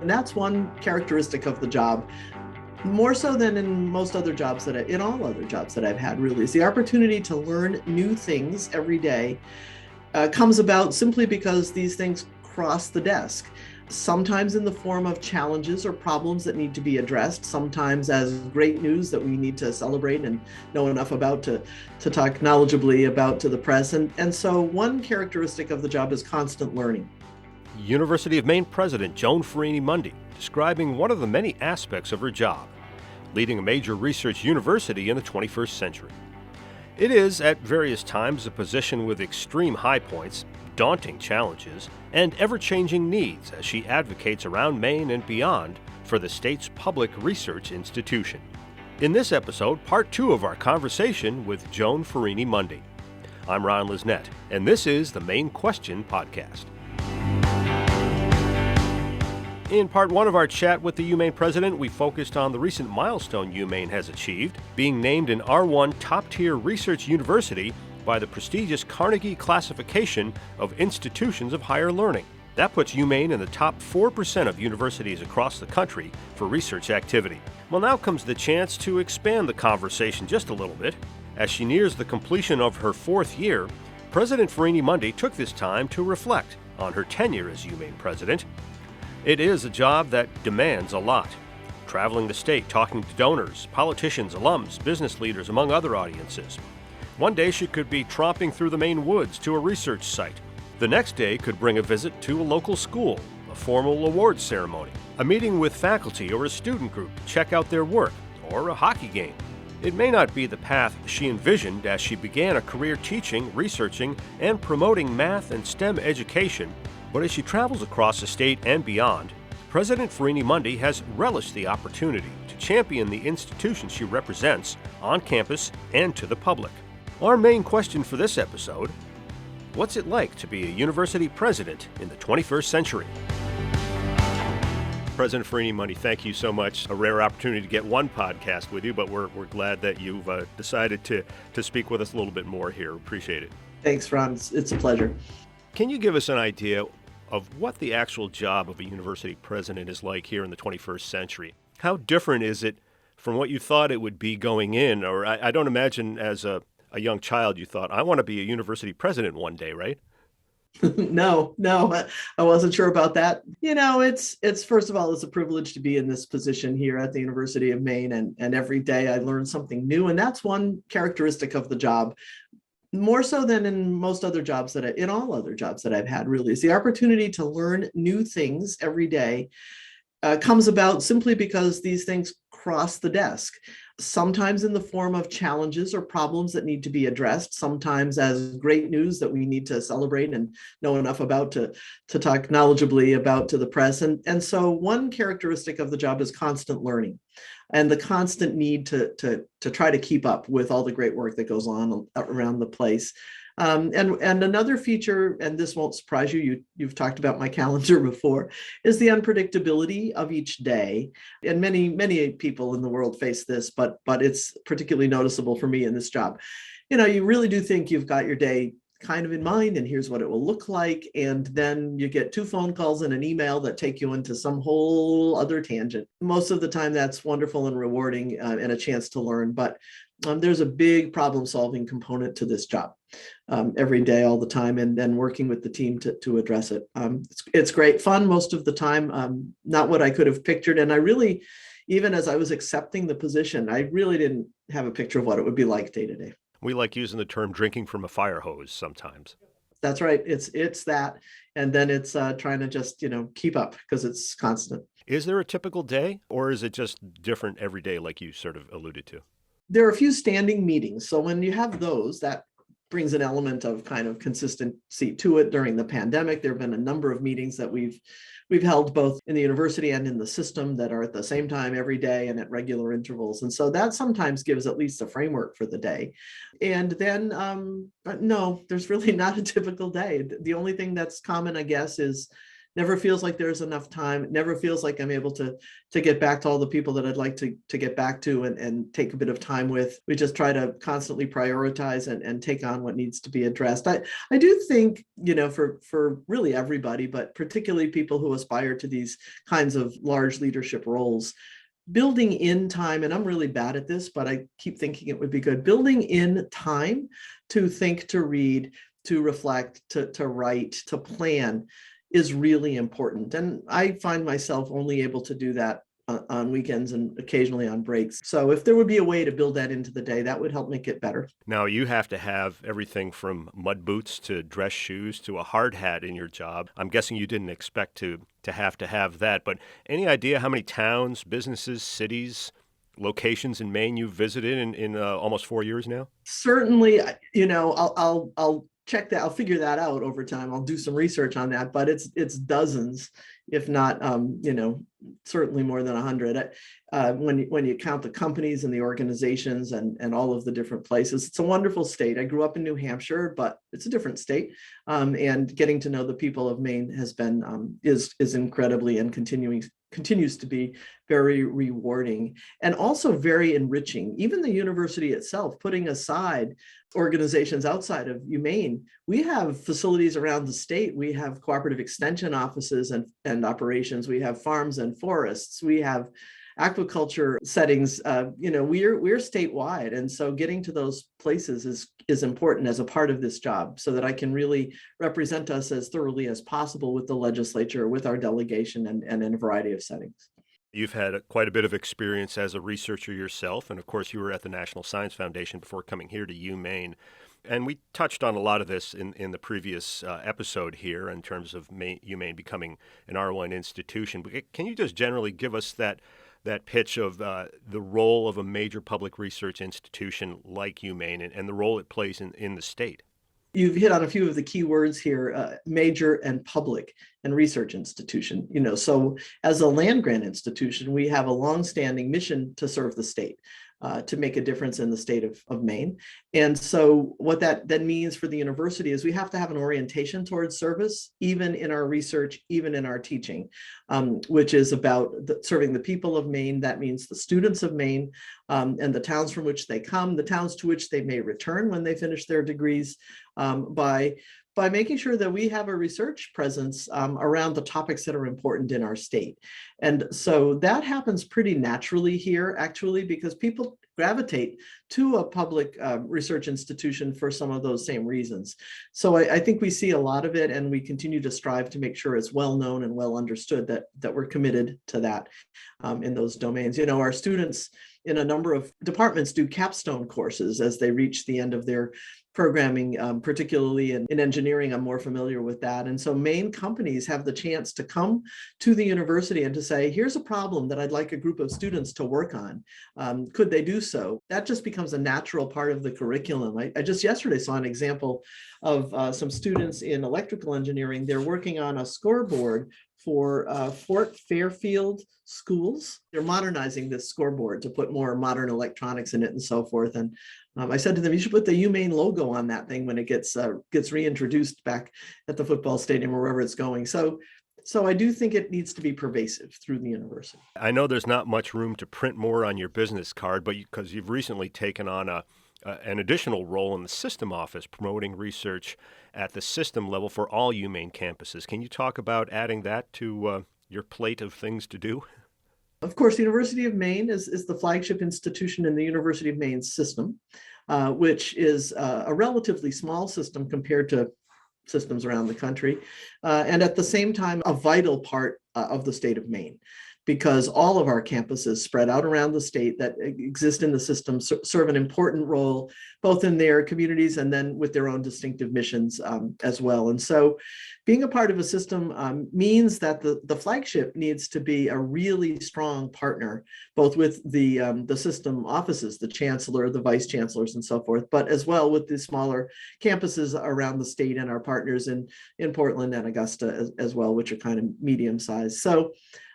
And that's one characteristic of the job, more so than in most other jobs in all other jobs that I've had, really, is the opportunity to learn new things every day comes about simply because these things cross the desk. Sometimes in the form of challenges or problems that need to be addressed, sometimes as great news that we need to celebrate and know enough about to talk knowledgeably about to the press. And so one characteristic of the job is constant learning. University of Maine President Joan Ferrini-Mundy describing one of the many aspects of her job, leading a major research university in the 21st century. It is, at various times, a position with extreme high points, daunting challenges, and ever-changing needs as she advocates around Maine and beyond for the state's public research institution. In this episode, part 2 of our conversation with Joan Ferrini-Mundy. I'm Ron Lisnett, and this is the Maine Question podcast. In part 1 of our chat with the UMaine president, we focused on the recent milestone UMaine has achieved, being named an R1 top-tier research university by the prestigious Carnegie Classification of Institutions of Higher Learning. That puts UMaine in the top 4% of universities across the country for research activity. Well, now comes the chance to expand the conversation just a little bit. As she nears the completion of her 4th year, President Ferrini-Mundy took this time to reflect on her tenure as UMaine president. It is a job that demands a lot. Traveling the state, talking to donors, politicians, alums, business leaders, among other audiences. One day she could be tromping through the Maine woods to a research site. The next day could bring a visit to a local school, a formal awards ceremony, a meeting with faculty or a student group to check out their work, or a hockey game. It may not be the path she envisioned as she began a career teaching, researching, and promoting math and STEM education, but as she travels across the state and beyond, President Ferrini-Mundy has relished the opportunity to champion the institution she represents on campus and to the public. Our main question for this episode: what's it like to be a university president in the 21st century? President Ferrini-Mundy, thank you so much. A rare opportunity to get one podcast with you, but we're glad that you've decided to speak with us a little bit more here. Appreciate it. Thanks, Ron. It's a pleasure. Can you give us an idea of what the actual job of a university president is like here in the 21st century? How different is it from what you thought it would be going in? Or I don't imagine as a young child you thought, I want to be a university president one day, right? No, I wasn't sure about that. It's first of all, it's a privilege to be in this position here at the University of Maine, and every day I learn something new. And that's one characteristic of the job, more so than in most other jobs in all other jobs that I've had, really, is the opportunity to learn new things every day comes about simply because these things cross the desk. Sometimes in the form of challenges or problems that need to be addressed, sometimes as great news that we need to celebrate and know enough about to talk knowledgeably about to the press. And so one characteristic of the job is constant learning and the constant need to try to keep up with all the great work that goes on around the place. And another feature, and this won't surprise you, you've talked about my calendar before, is the unpredictability of each day. And many people in the world face this, but it's particularly noticeable for me in this job. You really do think you've got your day kind of in mind, and here's what it will look like. And then you get 2 phone calls and an email that take you into some whole other tangent. Most of the time, that's wonderful and rewarding and a chance to learn. But there's a big problem-solving component to this job every day, all the time, and then working with the team to address it. It's great fun most of the time, not what I could have pictured. And I really, even as I was accepting the position, I really didn't have a picture of what it would be like day to day. We like using the term drinking from a fire hose sometimes. That's right. It's that. And then it's trying to just, keep up because it's constant. Is there a typical day, or is it just different every day like you sort of alluded to? There are a few standing meetings. So when you have those, that brings an element of kind of consistency to it. During the pandemic, there have been a number of meetings that we've held both in the university and in the system that are at the same time every day and at regular intervals. And so that sometimes gives at least a framework for the day. And then, no, there's really not a typical day. The only thing that's common, I guess, is never feels like there's enough time. It never feels like I'm able to get back to all the people that I'd like to get back to and take a bit of time with. We just try to constantly prioritize and take on what needs to be addressed. I do think, for really everybody, but particularly people who aspire to these kinds of large leadership roles, building in time, and I'm really bad at this, but I keep thinking it would be good, building in time to think, to read, to reflect, to write, to plan is really important. And I find myself only able to do that on weekends and occasionally on breaks. So if there would be a way to build that into the day, that would help make it better. Now, you have to have everything from mud boots to dress shoes to a hard hat in your job. I'm guessing you didn't expect to have that, but any idea how many towns, businesses, cities, locations in Maine you've visited in almost 4 years now? Certainly, I'll check that. I'll figure that out over time. I'll do some research on that, but it's dozens, if not, certainly more than 100. When you count the companies and the organizations and all of the different places, it's a wonderful state. I grew up in New Hampshire, but it's a different state. And getting to know the people of Maine has been is incredibly and continues to be very rewarding and also very enriching. Even the university itself, putting aside organizations outside of UMaine, we have facilities around the state. We have cooperative extension offices and operations. We have farms and forests. We have aquaculture settings. We're statewide, and so getting to those places is important as a part of this job, so that I can really represent us as thoroughly as possible with the legislature, with our delegation, and in a variety of settings. You've had quite a bit of experience as a researcher yourself, and of course you were at the National Science Foundation before coming here to UMaine. And we touched on a lot of this in the previous episode here in terms of UMaine becoming an R1 institution. But can you just generally give us that pitch of the role of a major public research institution like UMaine and the role it plays in the state? You've hit on a few of the key words here, major and public and research institution. So as a land grant institution, we have a longstanding mission to serve the state, to make a difference in the state of Maine. And so what that then means for the university is we have to have an orientation towards service, even in our research, even in our teaching, which is about serving the people of Maine. That means the students of Maine and the towns from which they come, the towns to which they may return when they finish their degrees, by making sure that we have a research presence around the topics that are important in our state. And so that happens pretty naturally here, actually, because people gravitate to a public research institution for some of those same reasons. So I think we see a lot of it, and we continue to strive to make sure it's well known and well understood that we're committed to that in those domains. Our students in a number of departments do capstone courses as they reach the end of their programming, particularly in engineering. I'm more familiar with that. And so Maine companies have the chance to come to the university and to say, here's a problem that I'd like a group of students to work on. Could they do so? That just becomes a natural part of the curriculum. I just yesterday saw an example of some students in electrical engineering. They're working on a scoreboard for Fort Fairfield schools. They're modernizing this scoreboard to put more modern electronics in it and so forth. And I said to them, you should put the UMaine logo on that thing when it gets reintroduced back at the football stadium or wherever it's going. So I do think it needs to be pervasive through the university. I know there's not much room to print more on your business card, but because you've recently taken on an additional role in the system office, promoting research at the system level for all UMaine campuses. Can you talk about adding that to your plate of things to do? Of course, the University of Maine is the flagship institution in the University of Maine System, which is a relatively small system compared to systems around the country, and at the same time, a vital part of the state of Maine, because all of our campuses spread out around the state that exist in the system serve an important role, both in their communities and then with their own distinctive missions as well. And so being a part of a system means that the flagship needs to be a really strong partner, both with the system offices, the chancellor, the vice chancellors, and so forth, but as well with the smaller campuses around the state and our partners in Portland and Augusta as well, which are kind of medium sized. So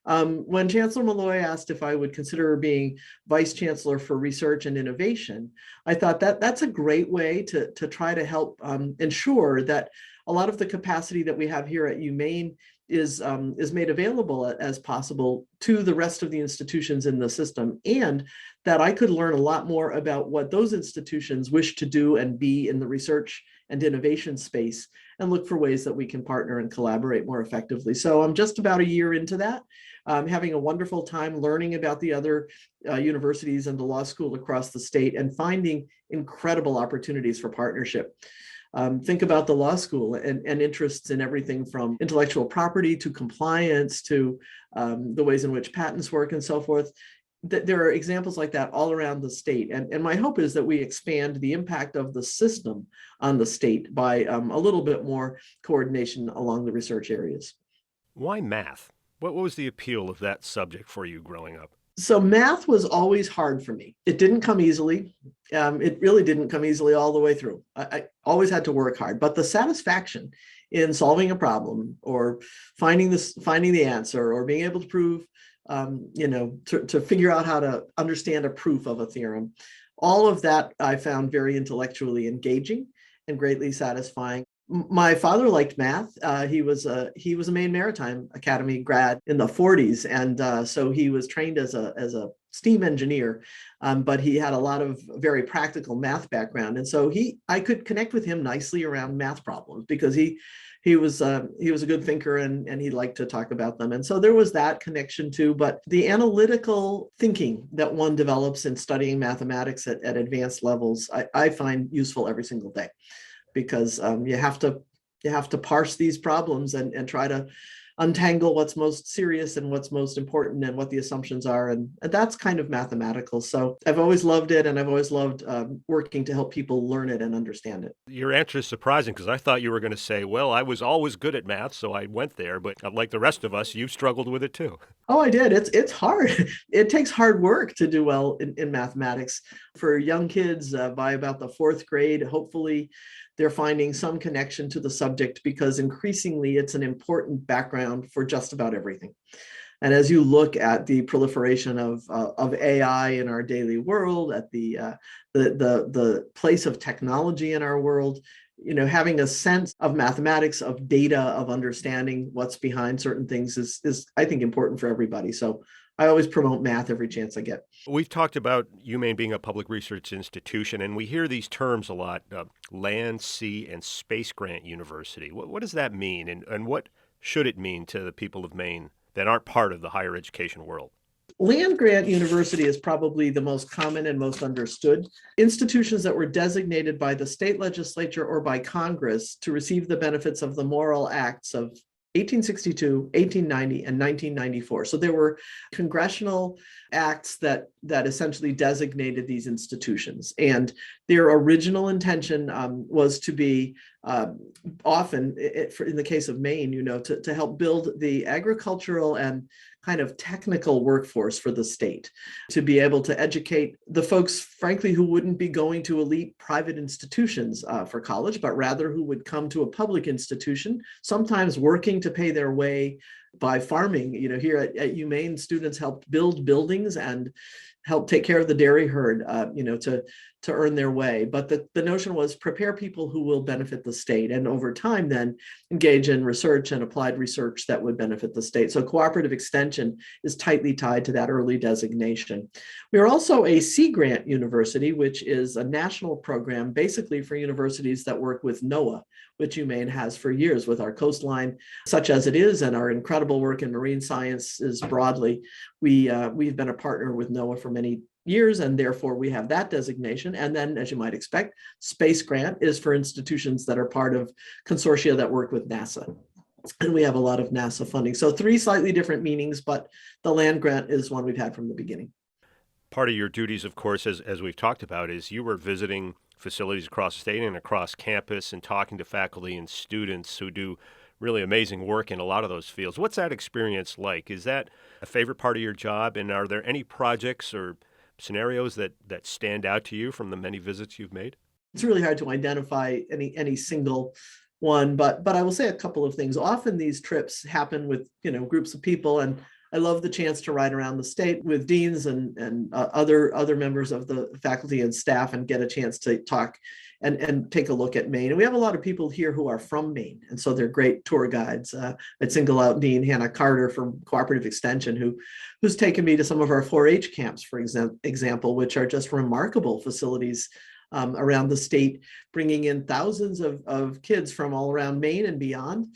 when Chancellor Malloy asked if I would consider being Vice Chancellor for Research and Innovation, I thought that's a great way to try to help ensure that a lot of the capacity that we have here at UMaine is made available as possible to the rest of the institutions in the system, and that I could learn a lot more about what those institutions wish to do and be in the research and innovation space, and look for ways that we can partner and collaborate more effectively. So I'm just about a year into that. I'm having a wonderful time learning about the other universities and the law school across the state, and finding incredible opportunities for partnership. Think about the law school and interests in everything from intellectual property to compliance to the ways in which patents work and so forth. There are examples like that all around the state. And my hope is that we expand the impact of the system on the state by a little bit more coordination along the research areas. Why math? What was the appeal of that subject for you growing up? So math was always hard for me. It didn't come easily. It really didn't come easily all the way through. I always had to work hard, but the satisfaction in solving a problem or finding the answer, or being able to prove, to figure out how to understand a proof of a theorem, all of that I found very intellectually engaging and greatly satisfying. My father liked math. He was a Maine Maritime Academy grad in the 40s, and so he was trained as a steam engineer, but he had a lot of very practical math background, and so I could connect with him nicely around math problems because he was a good thinker, and he liked to talk about them, and so there was that connection too. But the analytical thinking that one develops in studying mathematics at advanced levels, I find useful every single day. Because you have to parse these problems and try to untangle what's most serious and what's most important and what the assumptions are, and that's kind of mathematical. So I've always loved it, and I've always loved working to help people learn it and understand it. Your answer is surprising because I thought you were going to say, well, I was always good at math, so I went there. But like the rest of us, you've struggled with it too. Oh, I did. It's hard. It takes hard work to do well in mathematics. For young kids, by about the fourth grade, hopefully they're finding some connection to the subject, because increasingly it's an important background for just about everything. And as you look at the proliferation of AI in our daily world, at the place of technology in our world, having a sense of mathematics, of data, of understanding what's behind certain things is I think important for everybody. So I always promote math every chance I get. We've talked about UMaine being a public research institution, and we hear these terms a lot, land, sea, and space grant university. What does that mean, and what should it mean to the people of Maine that aren't part of the higher education world? Land grant university is probably the most common and most understood. Institutions that were designated by the state legislature or by Congress to receive the benefits of the moral acts of 1862, 1890, and 1994. So there were congressional acts that essentially designated these institutions. And their original intention was to be often, in the case of Maine, to help build the agricultural and kind of technical workforce for the state, to be able to educate the folks, frankly, who wouldn't be going to elite private institutions for college, but rather who would come to a public institution, sometimes working to pay their way by farming. Here at UMaine, students helped build buildings and help take care of the dairy herd, to earn their way. But the notion was prepare people who will benefit the state, and over time then engage in research and applied research that would benefit the state. So cooperative extension is tightly tied to that early designation. We are also a Sea Grant university, which is a national program basically for universities that work with NOAA, which UMaine has for years with our coastline, such as it is, and our incredible work in marine sciences broadly. We've been a partner with NOAA for many years, and therefore we have that designation. And then, as you might expect, Space Grant is for institutions that are part of consortia that work with NASA. And we have a lot of NASA funding. So 3 slightly different meanings, but the land grant is one we've had from the beginning. Part of your duties, of course, as we've talked about, is you were visiting facilities across the state and across campus and talking to faculty and students who do really amazing work in a lot of those fields. What's that experience like? Is that a favorite part of your job? And are there any projects or scenarios that stand out to you from the many visits you've made? It's really hard to identify any single one, but I will say a couple of things. Often these trips happen with groups of people, and I love the chance to ride around the state with deans and other members of the faculty and staff and get a chance to talk and take a look at Maine. And we have a lot of people here who are from Maine, and so they're great tour guides. I'd single out Dean Hannah Carter from Cooperative Extension, who's taken me to some of our 4-H camps, for example, which are just remarkable facilities around the state, bringing in thousands of kids from all around Maine and beyond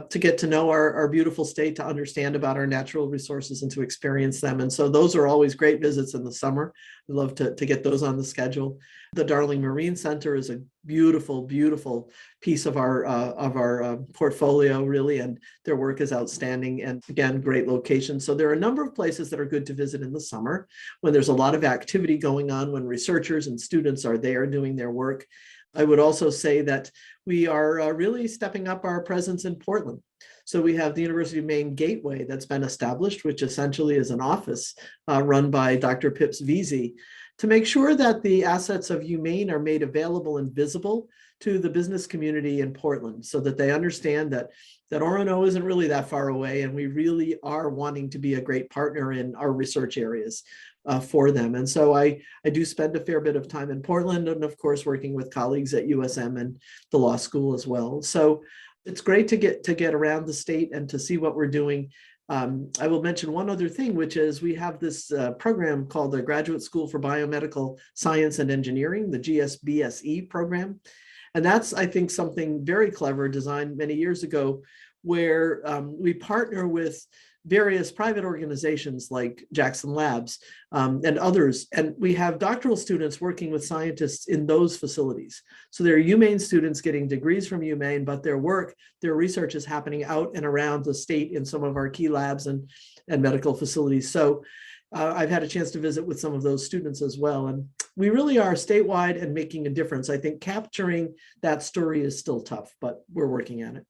to get to know our beautiful state, to understand about our natural resources and to experience them. And so those are always great visits in the summer. We love to get those on the schedule. The Darling Marine Center is a beautiful, beautiful piece of our portfolio, really, and their work is outstanding. And again, great location. So there are a number of places that are good to visit in the summer when there's a lot of activity going on, when researchers and students are there doing their work. I would also say that we are really stepping up our presence in Portland. So we have the University of Maine Gateway that's been established, which essentially is an office run by Dr. Pips Veazey, to make sure that the assets of UMaine are made available and visible to the business community in Portland, so that they understand that Orono isn't really that far away, and we really are wanting to be a great partner in our research areas for them. And so I do spend a fair bit of time in Portland, and of course working with colleagues at USM and the law school as well. So it's great to get around the state and to see what we're doing. I will mention one other thing, which is we have this program called the Graduate School for Biomedical Science and Engineering, the GSBSE program. And that's, I think, something very clever, designed many years ago, where we partner with various private organizations like Jackson Labs and others. And we have doctoral students working with scientists in those facilities. So there are UMaine students getting degrees from UMaine, but their research is happening out and around the state in some of our key labs and medical facilities. So I've had a chance to visit with some of those students as well. And we really are statewide and making a difference. I think capturing that story is still tough, but we're working on it.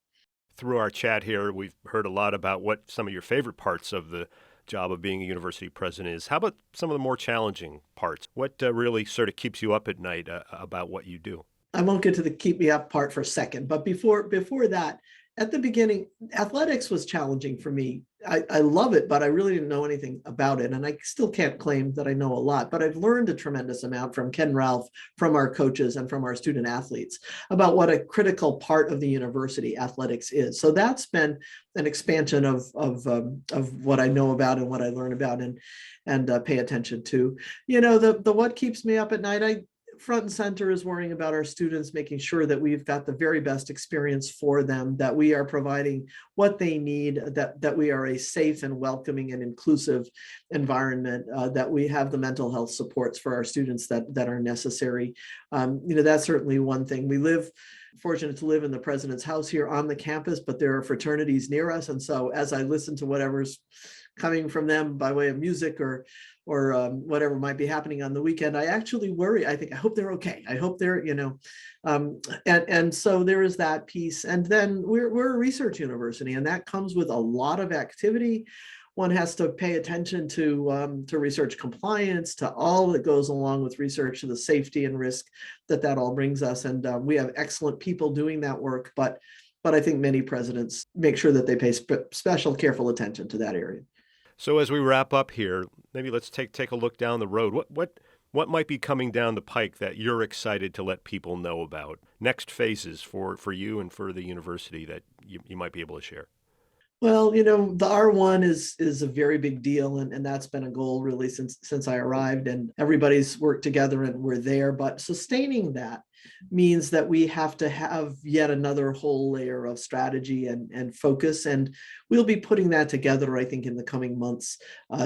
Through our chat here, we've heard a lot about what some of your favorite parts of the job of being a university president is. How about some of the more challenging parts? What really sort of keeps you up at night about what you do? I won't get to the keep me up part for a second, but before that, at the beginning, athletics was challenging for me. I love it, but I really didn't know anything about it. And I still can't claim that I know a lot, but I've learned a tremendous amount from Ken Ralph, from our coaches, and from our student athletes about what a critical part of the university athletics is. So that's been an expansion of what I know about and what I learn about and pay attention to. You know, the what keeps me up at night, front and center is worrying about our students, making sure that we've got the very best experience for them, that we are providing what they need, that we are a safe and welcoming and inclusive environment, that we have the mental health supports for our students that are necessary. That's certainly one thing. Fortunate to live in the president's house here on the campus, but there are fraternities near us. And so as I listen to whatever's coming from them by way of music or whatever might be happening on the weekend, I actually worry. I hope they're okay. I hope they're, and so there is that piece. And then we're a research university, and that comes with a lot of activity. One has to pay attention to research compliance, to all that goes along with research, to the safety and risk that all brings us. And we have excellent people doing that work, but I think many presidents make sure that they pay special, careful attention to that area. So as we wrap up here, maybe let's take a look down the road. What might be coming down the pike that you're excited to let people know about? Next phases for you and for the university that you might be able to share. Well, the R1 is a very big deal, and that's been a goal really since I arrived, and everybody's worked together and we're there. But sustaining that means that we have to have yet another whole layer of strategy and focus, and we'll be putting that together, I think, in the coming months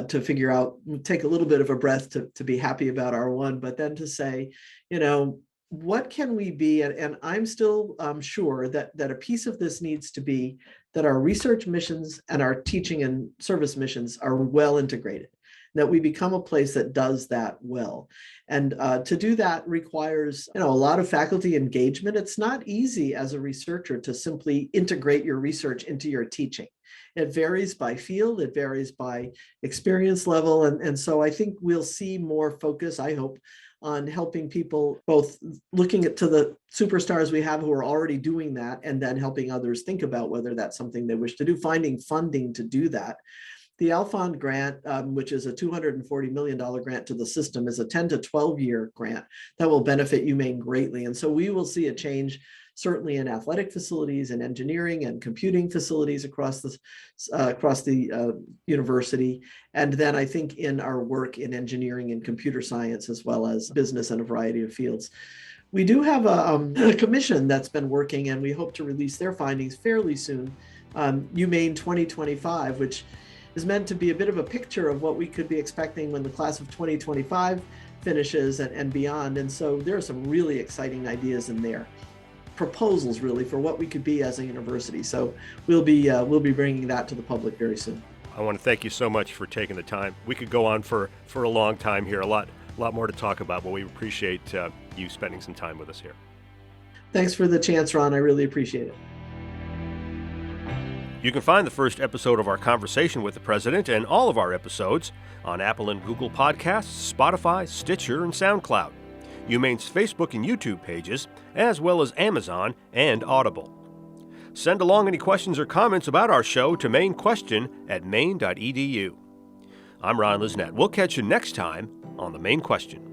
to figure out, take a little bit of a breath to be happy about R1, but then to say, what can we be? And I'm still sure that a piece of this needs to be that our research missions and our teaching and service missions are well integrated, that we become a place that does that well. And to do that requires, a lot of faculty engagement. It's not easy as a researcher to simply integrate your research into your teaching. It varies by field, it varies by experience level. And so I think we'll see more focus, I hope, on helping people, both looking to the superstars we have who are already doing that, and then helping others think about whether that's something they wish to do, finding funding to do that. The Alfond grant, which is a $240 million grant to the system, is a 10 to 12-year grant that will benefit UMaine greatly. And so we will see a change certainly in athletic facilities and engineering and computing facilities across the university. And then I think in our work in engineering and computer science, as well as business and a variety of fields. We do have a commission that's been working, and we hope to release their findings fairly soon, UMaine 2025, which is meant to be a bit of a picture of what we could be expecting when the class of 2025 finishes and beyond. And so there are some really exciting ideas in there, proposals really for what we could be as a university. So we'll be bringing that to the public very soon. I want to thank you so much for taking the time. We could go on for a long time here, a lot more to talk about, but we appreciate you spending some time with us here. Thanks for the chance, Ron. I really appreciate it. You can find the first episode of our conversation with the president and all of our episodes on Apple and Google Podcasts, Spotify, Stitcher, and SoundCloud, UMaine's Facebook and YouTube pages, as well as Amazon and Audible. Send along any questions or comments about our show to Maine Question at maine.edu. I'm Ron Lisnett. We'll catch you next time on the Maine Question.